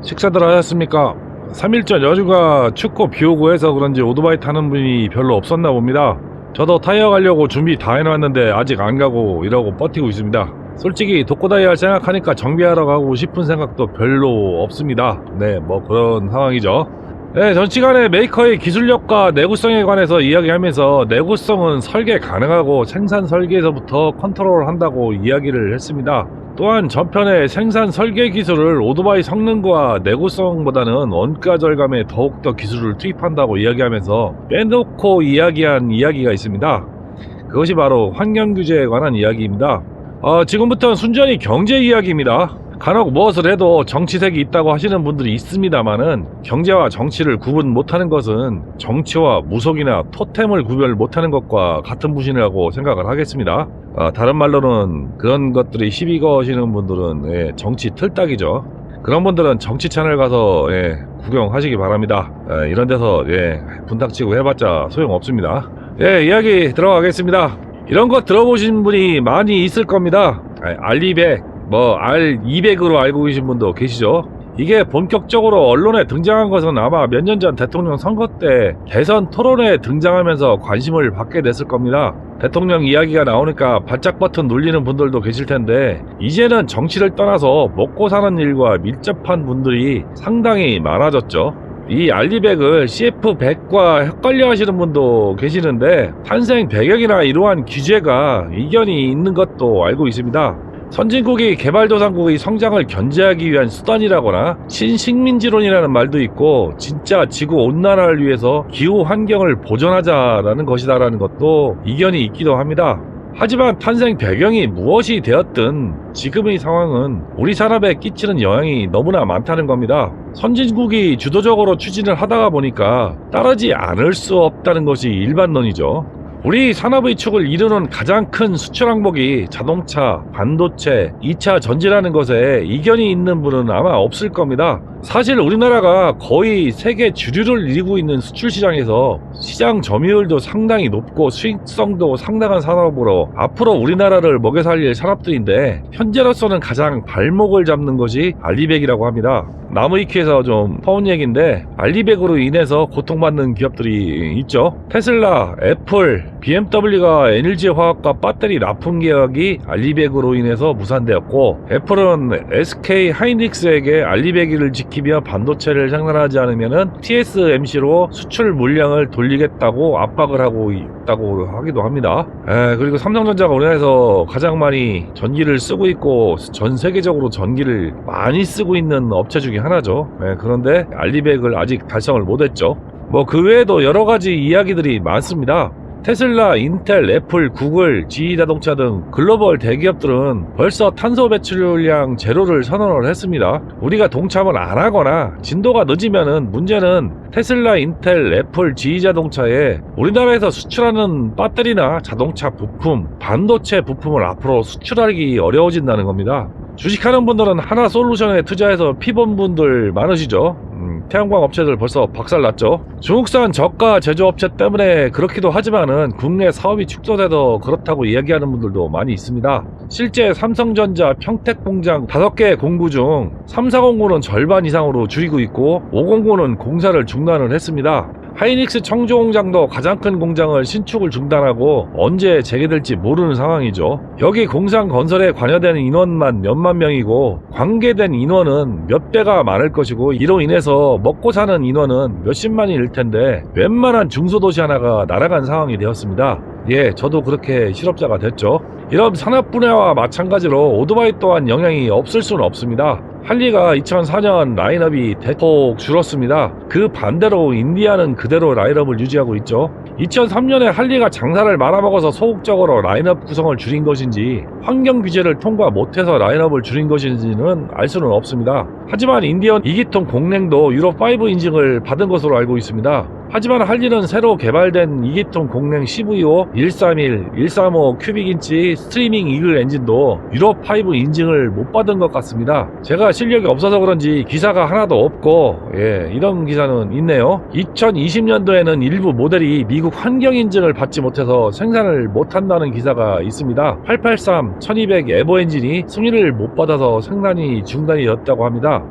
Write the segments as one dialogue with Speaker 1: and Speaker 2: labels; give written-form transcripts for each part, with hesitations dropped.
Speaker 1: 식사들 하셨습니까? 3일 전 여주가 춥고 비오고 해서 그런지 오토바이 타는 분이 별로 없었나 봅니다. 저도 타이어 가려고 준비 다 해놨는데 아직 안 가고 이러고 버티고 있습니다. 솔직히 독고다이얼 생각하니까 정비하러 가고 싶은 생각도 별로 없습니다. 네, 뭐 그런 상황이죠. 네, 전 시간에 메이커의 기술력과 내구성에 관해서 이야기하면서 내구성은 설계 가능하고 생산 설계에서부터 컨트롤한다고 이야기를 했습니다. 또한 전편의 생산 설계 기술을 오토바이 성능과 내구성보다는 원가 절감에 더욱더 기술을 투입한다고 이야기하면서 빼놓고 이야기한 이야기가 있습니다. 그것이 바로 환경규제에 관한 이야기입니다. 지금부터는 순전히 경제 이야기입니다. 간혹 무엇을 해도 정치색이 있다고 하시는 분들이 있습니다만은 경제와 정치를 구분 못하는 것은 정치와 무속이나 토템을 구별 못하는 것과 같은 부분이라고 생각을 하겠습니다. 다른 말로는 그런 것들이 시비 거시는 분들은 정치 틀딱이죠. 그런 분들은 정치 채널 가서 구경하시기 바랍니다. 이런 데서 분탁치고 해봤자 소용없습니다. 이야기 들어가겠습니다. 이런 거 들어보신 분이 많이 있을 겁니다. 알리백 R200으로 알고 계신 분도 계시죠. 이게 본격적으로 언론에 등장한 것은 아마 몇 년 전 대통령 선거 때 대선 토론회에 등장하면서 관심을 받게 됐을 겁니다. 대통령 이야기가 나오니까 발작 버튼 눌리는 분들도 계실 텐데 이제는 정치를 떠나서 먹고 사는 일과 밀접한 분들이 상당히 많아졌죠. 이 알리백을 CF100과 헷갈려 하시는 분도 계시는데 탄생 배경이나 이러한 규제가 이견이 있는 것도 알고 있습니다. 선진국이 개발도상국의 성장을 견제하기 위한 수단이라거나 신식민지론이라는 말도 있고 진짜 지구온난화를 위해서 기후 환경을 보존하자라는 것이다라는 것도 이견이 있기도 합니다. 하지만 탄생 배경이 무엇이 되었든 지금의 상황은 우리 산업에 끼치는 영향이 너무나 많다는 겁니다. 선진국이 주도적으로 추진을 하다가 보니까 따르지 않을 수 없다는 것이 일반론이죠. 우리 산업의 축을 이루는 가장 큰 수출 항목이 자동차, 반도체, 2차 전지라는 것에 이견이 있는 분은 아마 없을 겁니다. 사실 우리나라가 거의 세계 주류를 이루고 있는 수출 시장에서 시장 점유율도 상당히 높고 수익성도 상당한 산업으로 앞으로 우리나라를 먹여 살릴 산업들인데 현재로서는 가장 발목을 잡는 것이 알리백이라고 합니다. 나무위키에서 좀 퍼온 얘기인데 알리백으로 인해서 고통받는 기업들이 있죠. 테슬라, 애플, BMW가 에너지화학과 배터리 납품 계약이 알리백으로 인해서 무산되었고 애플은 SK 하이닉스에게 알리백을 지키며 반도체를 생산하지 않으면 TSMC로 수출 물량을 돌리겠다고 압박을 하고 있다고 하기도 합니다. 그리고 삼성전자가 우리나라에서 가장 많이 전기를 쓰고 있고 전 세계적으로 전기를 많이 쓰고 있는 업체 중에 하나죠. 그런데 알리백을 아직 달성을 못했죠. 그 외에도 여러가지 이야기들이 많습니다. 테슬라, 인텔, 애플, 구글, GE자동차 등 글로벌 대기업들은 벌써 탄소 배출량 제로를 선언을 했습니다. 우리가 동참을 안 하거나 진도가 늦으면은 문제는 테슬라, 인텔, 애플, GE자동차에 우리나라에서 수출하는 배터리나 자동차 부품, 반도체 부품을 앞으로 수출하기 어려워진다는 겁니다. 주식하는 분들은 하나솔루션에 투자해서 피본 분들 많으시죠. 태양광 업체들 벌써 박살났죠. 중국산 저가 제조업체 때문에 그렇기도 하지만은 국내 사업이 축소돼서 그렇다고 이야기하는 분들도 많이 있습니다. 실제 삼성전자 평택 공장 5개 공구 중 3,4공구는 절반 이상으로 줄이고 있고 5공구는 공사를 중단을 했습니다. 하이닉스 청주 공장도 가장 큰 공장을 신축을 중단하고 언제 재개될지 모르는 상황이죠. 여기 공장 건설에 관여되는 인원만 몇만 명이고 관계된 인원은 몇 배가 많을 것이고 이로 인해서 먹고 사는 인원은 몇십만일 텐데 웬만한 중소도시 하나가 날아간 상황이 되었습니다. 저도 그렇게 실업자가 됐죠. 이런 산업 분야와 마찬가지로 오토바이 또한 영향이 없을 수는 없습니다. 할리가 2004년 라인업이 대폭 줄었습니다. 그 반대로 인디아는 그대로 라인업을 유지하고 있죠. 2003년에 할리가 장사를 말아먹어서 소극적으로 라인업 구성을 줄인 것인지 환경 규제를 통과 못해서 라인업을 줄인 것인지는 알 수는 없습니다. 하지만 인디언 2기통 공랭도 유로5 인증을 받은 것으로 알고 있습니다. 하지만 할리는 새로 개발된 2기통 공랭 CVO 131, 135 큐빅인치 스트리밍 이글 엔진도 유로5 인증을 못 받은 것 같습니다. 제가 실력이 없어서 그런지 기사가 하나도 없고, 이런 기사는 있네요. 2020년도에는 일부 모델이 미국 환경 인증을 받지 못해서 생산을 못한다는 기사가 있습니다. 883, 1200 에버 엔진이 승인을 못 받아서 생산이 중단이 되었다고 합니다.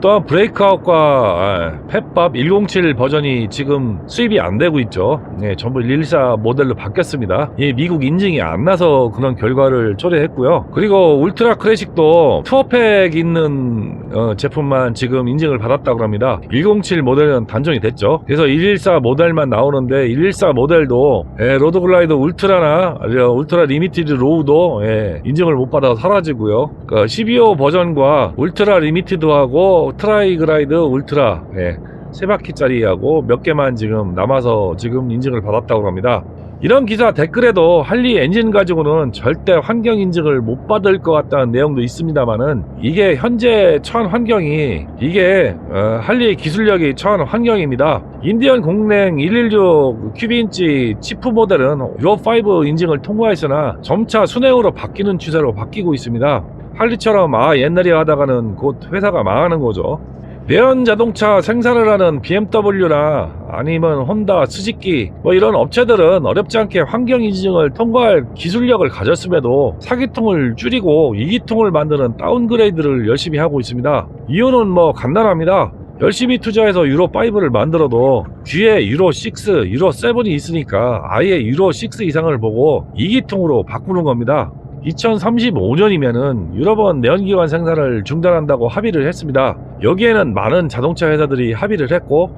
Speaker 1: 또한 브레이크아웃과 펫밥 107 버전이 지금 수입이 안 되고 있죠. 전부 114 모델로 바뀌었습니다. 미국 인증이 안 나서 그런 결과를 초래했고요. 그리고 울트라 클래식도 투어팩 있는 제품만 지금 인증을 받았다고 합니다. 107 모델은 단종이 됐죠. 그래서 114 모델만 나오는데 114 모델도 로드글라이더 울트라나 울트라 리미티드 로우도 인증을 못 받아서 사라지고요. 12호 버전과 울트라 리미티드하고 트라이글라이드 울트라 3바퀴짜리하고 몇 개만 지금 남아서 지금 인증을 받았다고 합니다. 이런 기사 댓글에도 할리 엔진 가지고는 절대 환경 인증을 못 받을 것 같다는 내용도 있습니다만은, 이게 현재 처한 환경이 할리의 기술력이 처한 환경입니다. 인디언 공랭 116 큐비인치 치프 모델은 유로5 인증을 통과했으나 점차 순행으로 바뀌는 추세로 바뀌고 있습니다. 할리처럼 옛날에 하다가는 곧 회사가 망하는 거죠. 내연 자동차 생산을 하는 BMW나 아니면 혼다, 스즈키 이런 업체들은 어렵지 않게 환경 인증을 통과할 기술력을 가졌음에도 4기통을 줄이고 2기통을 만드는 다운그레이드를 열심히 하고 있습니다. 이유는 간단합니다. 열심히 투자해서 유로5를 만들어도 뒤에 유로6, 유로7이 있으니까 아예 유로6 이상을 보고 2기통으로 바꾸는 겁니다. 2035년이면은 유럽은 내연기관 생산을 중단한다고 합의를 했습니다. 여기에는 많은 자동차 회사들이 합의를 했고,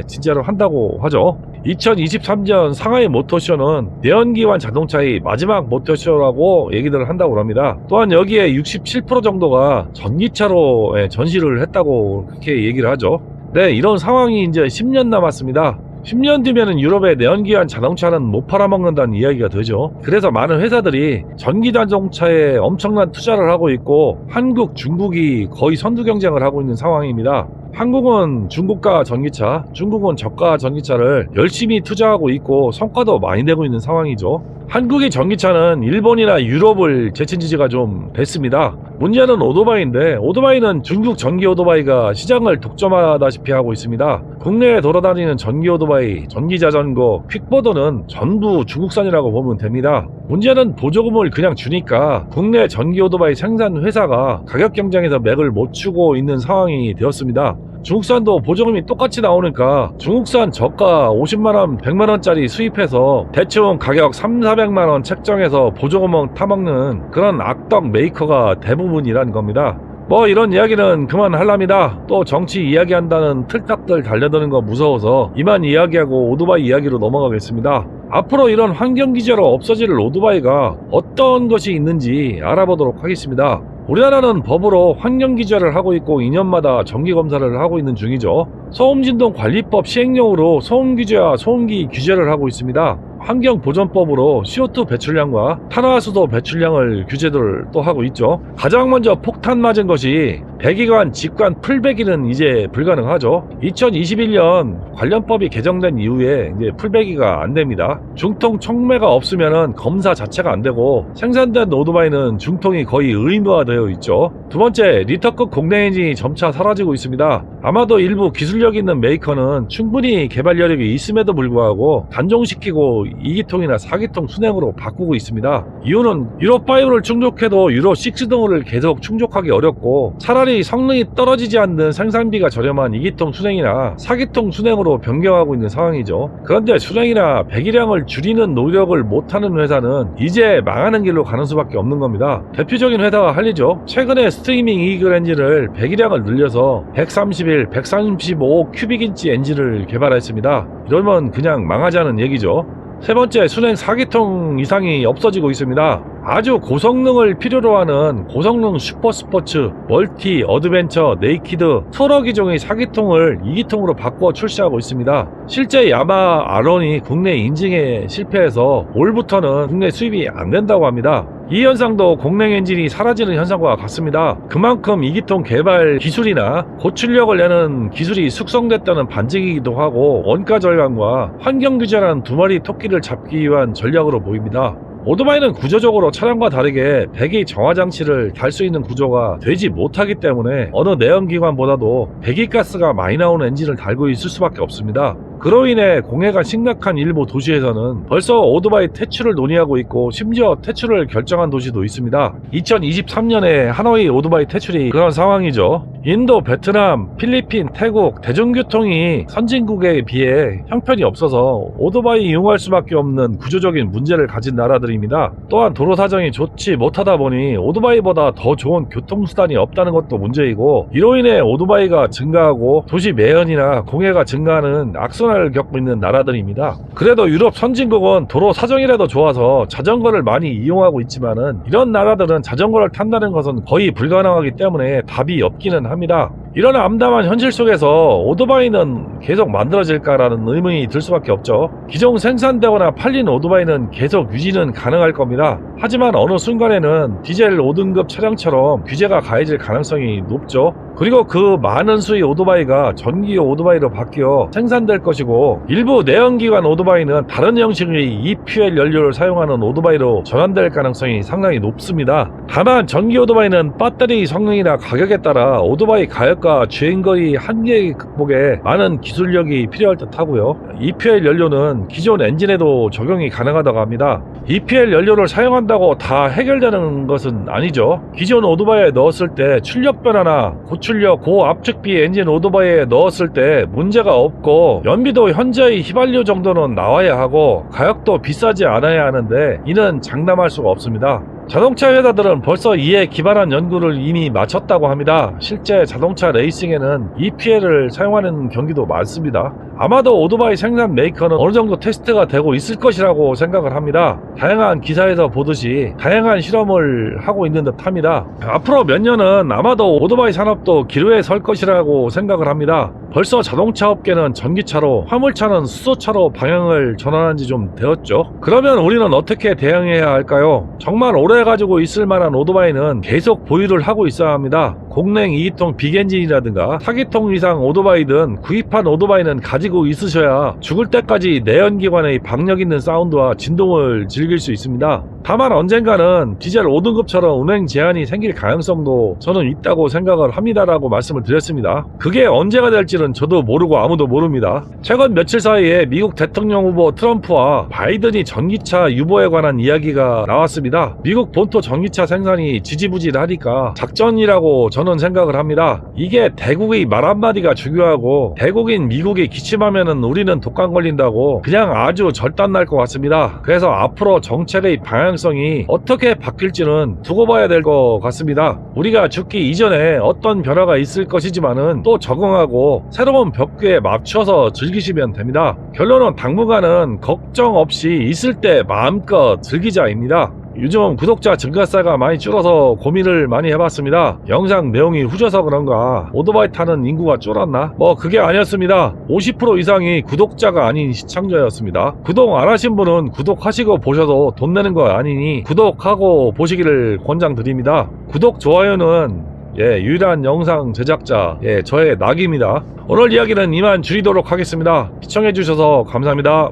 Speaker 1: 진짜로 한다고 하죠. 2023년 상하이 모터쇼는 내연기관 자동차의 마지막 모터쇼라고 얘기들을 한다고 합니다. 또한 여기에 67% 정도가 전기차로 전시를 했다고 그렇게 얘기를 하죠. 이런 상황이 이제 10년 남았습니다. 10년 뒤면은 유럽의 내연기관 자동차는 못 팔아먹는다는 이야기가 되죠. 그래서 많은 회사들이 전기자동차에 엄청난 투자를 하고 있고, 한국, 중국이 거의 선두 경쟁을 하고 있는 상황입니다. 한국은 중국가 전기차, 중국은 저가 전기차를 열심히 투자하고 있고 성과도 많이 내고 있는 상황이죠. 한국의 전기차는 일본이나 유럽을 제친 지가 좀 됐습니다. 문제는 오토바이인데, 오토바이는 중국 전기 오토바이가 시장을 독점하다시피 하고 있습니다. 국내에 돌아다니는 전기 오토바이, 전기 자전거, 퀵보드는 전부 중국산이라고 보면 됩니다. 문제는 보조금을 그냥 주니까 국내 전기 오토바이 생산 회사가 가격 경쟁에서 맥을 못 추고 있는 상황이 되었습니다. 중국산도 보조금이 똑같이 나오니까 중국산 저가 50만원, 100만원짜리 수입해서 대충 가격 300~400만원 책정해서 보조금을 타먹는 그런 악덕 메이커가 대부분이란 겁니다. 이런 이야기는 그만할랍니다. 또 정치 이야기한다는 틀딱들 달려드는 거 무서워서 이만 이야기하고 오토바이 이야기로 넘어가겠습니다. 앞으로 이런 환경 기제로 없어질 오토바이가 어떤 것이 있는지 알아보도록 하겠습니다. 우리나라는 법으로 환경 기제를 하고 있고 2년마다 정기 검사를 하고 있는 중이죠. 소음진동관리법 시행령으로 소음 규제와 소음기 규제를 하고 있습니다. 환경보전법으로 CO2 배출량과 탄화수도 배출량을 규제를 또 하고 있죠. 가장 먼저 폭탄 맞은 것이 배기관, 직관, 풀배기는 이제 불가능하죠. 2021년 관련법이 개정된 이후에 이제 풀배기가 안 됩니다. 중통 촉매가 없으면은 검사 자체가 안 되고, 생산된 오토바이는 중통이 거의 의무화되어 있죠. 두 번째, 리터급 공랭 엔진이 점차 사라지고 있습니다. 아마도 일부 기술력 있는 메이커는 충분히 개발 여력이 있음에도 불구하고 단종시키고 2기통이나 4기통 순행으로 바꾸고 있습니다. 이유는 유로5를 충족해도 유로6 등을 계속 충족하기 어렵고, 차라리 성능이 떨어지지 않는 생산비가 저렴한 2기통 순행이나 4기통 순행으로 변경하고 있는 상황이죠. 그런데 순행이나 배기량을 줄이는 노력을 못하는 회사는 이제 망하는 길로 가는 수밖에 없는 겁니다. 대표적인 회사가 할리죠. 최근에 스트리밍 이글 엔진을 배기량을 늘려서 131, 135 큐빅인치 엔진을 개발했습니다. 이러면 그냥 망하자는 얘기죠. 세 번째, 순행 4기통 이상이 없어지고 있습니다. 아주 고성능을 필요로 하는 고성능 슈퍼스포츠, 멀티, 어드벤처, 네이키드, 투어 기종의 4기통을 2기통으로 바꿔 출시하고 있습니다. 실제 야마 R1이 국내 인증에 실패해서 올부터는 국내 수입이 안 된다고 합니다. 이 현상도 공랭 엔진이 사라지는 현상과 같습니다. 그만큼 2기통 개발 기술이나 고출력을 내는 기술이 숙성됐다는 반증이기도 하고 원가 절감과 환경 규제라는 두 마리 토끼를 잡기 위한 전략으로 보입니다. 오토바이는 구조적으로 차량과 다르게 배기 정화 장치를 달 수 있는 구조가 되지 못하기 때문에 어느 내연기관보다도 배기가스가 많이 나오는 엔진을 달고 있을 수밖에 없습니다. 그로 인해 공해가 심각한 일부 도시에서는 벌써 오토바이 퇴출을 논의하고 있고 심지어 퇴출을 결정한 도시도 있습니다. 2023년에 하노이 오토바이 퇴출이 그런 상황이죠. 인도, 베트남, 필리핀, 태국, 대중교통이 선진국에 비해 형편이 없어서 오토바이 이용할 수밖에 없는 구조적인 문제를 가진 나라들입니다. 또한 도로 사정이 좋지 못하다 보니 오토바이보다 더 좋은 교통수단이 없다는 것도 문제이고, 이로 인해 오토바이가 증가하고 도시 매연이나 공해가 증가하는 악순환을 겪고 있는 나라들입니다. 그래도 유럽 선진국은 도로 사정이라도 좋아서 자전거를 많이 이용하고 있지만은 이런 나라들은 자전거를 탄다는 것은 거의 불가능하기 때문에 답이 없기는 합니다. 이런 암담한 현실 속에서 오토바이는 계속 만들어질까라는 의문이 들 수밖에 없죠. 기존 생산되거나 팔린 오토바이는 계속 유지는 가능할 겁니다. 하지만 어느 순간에는 디젤 5등급 차량처럼 규제가 가해질 가능성이 높죠. 그리고 그 많은 수의 오토바이가 전기 오토바이로 바뀌어 생산될 것이고, 일부 내연기관 오토바이는 다른 형식의 efuel 연료를 사용하는 오토바이로 전환될 가능성이 상당히 높습니다. 다만 전기 오토바이는 배터리 성능이나 가격에 따라 오토바이 가격과 주행거리 한계 극복에 많은 기술력이 필요할 듯 하고요. efuel 연료는 기존 엔진에도 적용이 가능하다고 합니다. efuel 연료를 사용한다고 다 해결되는 것은 아니죠. 기존 오토바이에 넣었을 때 출력 변화나 고출력 고압축비 엔진 오토바이에 넣었을 때 문제가 없고, 연비도 현재의 휘발유 정도는 나와야 하고 가격도 비싸지 않아야 하는데 이는 장담할 수가 없습니다. 자동차 회사들은 벌써 이에 기반한 연구를 이미 마쳤다고 합니다. 실제 자동차 레이싱에는 efuel을 사용하는 경기도 많습니다. 아마도 오토바이 생산 메이커는 어느 정도 테스트가 되고 있을 것이라고 생각을 합니다. 다양한 기사에서 보듯이 다양한 실험을 하고 있는 듯 합니다. 앞으로 몇 년은 아마도 오토바이 산업도 기로에 설 것이라고 생각을 합니다. 벌써 자동차 업계는 전기차로, 화물차는 수소차로 방향을 전환한 지 좀 되었죠. 그러면 우리는 어떻게 대응해야 할까요? 정말 오래 가지고 있을 만한 오토바이는 계속 보유를 하고 있어야 합니다. 공랭 2기통 빅엔진이라든가 4기통 이상 오토바이든 구입한 오토바이는 가지고 있으셔야 죽을 때까지 내연기관의 박력 있는 사운드와 진동을 즐길 수 있습니다. 다만 언젠가는 디젤 5등급처럼 운행 제한이 생길 가능성도 저는 있다고 생각을 합니다라고 말씀을 드렸습니다. 그게 언제가 될지는 저도 모르고 아무도 모릅니다. 최근 며칠 사이에 미국 대통령 후보 트럼프와 바이든이 전기차 유보에 관한 이야기가 나왔습니다. 미국 본토 전기차 생산이 지지부진하니까 작전이라고 저는 생각을 합니다. 이게 대국의 말 한마디가 중요하고, 대국인 미국이 기침하면은 우리는 독감 걸린다고 그냥 아주 절단날 것 같습니다. 그래서 앞으로 정책의 방향성이 어떻게 바뀔지는 두고 봐야 될 것 같습니다. 우리가 죽기 이전에 어떤 변화가 있을 것이지만은 또 적응하고 새로운 벽구에 맞춰서 즐기시면 됩니다. 결론은 당분간은 걱정 없이 있을 때 마음껏 즐기자입니다. 요즘 구독자 증가세가 많이 줄어서 고민을 많이 해봤습니다. 영상 내용이 후져서 그런가 오토바이 타는 인구가 줄었나? 그게 아니었습니다. 50% 이상이 구독자가 아닌 시청자였습니다. 구독 안 하신 분은 구독하시고 보셔도 돈 내는 거 아니니 구독하고 보시기를 권장드립니다. 구독, 좋아요는 유일한 영상 제작자 저의 낙입니다. 오늘 이야기는 이만 줄이도록 하겠습니다. 시청해주셔서 감사합니다.